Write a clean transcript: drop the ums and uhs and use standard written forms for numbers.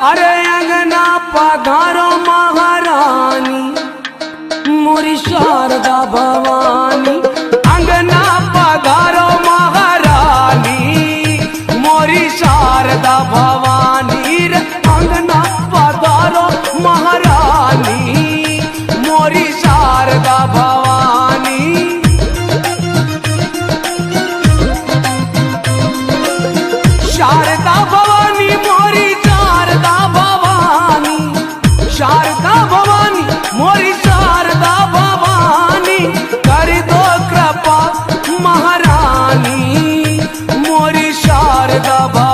अरे अंगना पधारो महारानी मोरी शारदा भवानी। अंगना पधारो महारानी मोरी शारदा भवानी रे। अंगना पधारो महारानी मोरी शारदा भवानी। शारदा भवानी मोरी शारदा भवानी। शारदा भवानी मोरी शारदा भवानी। कर दो कृपा महारानी मोरी शारदा भवानी।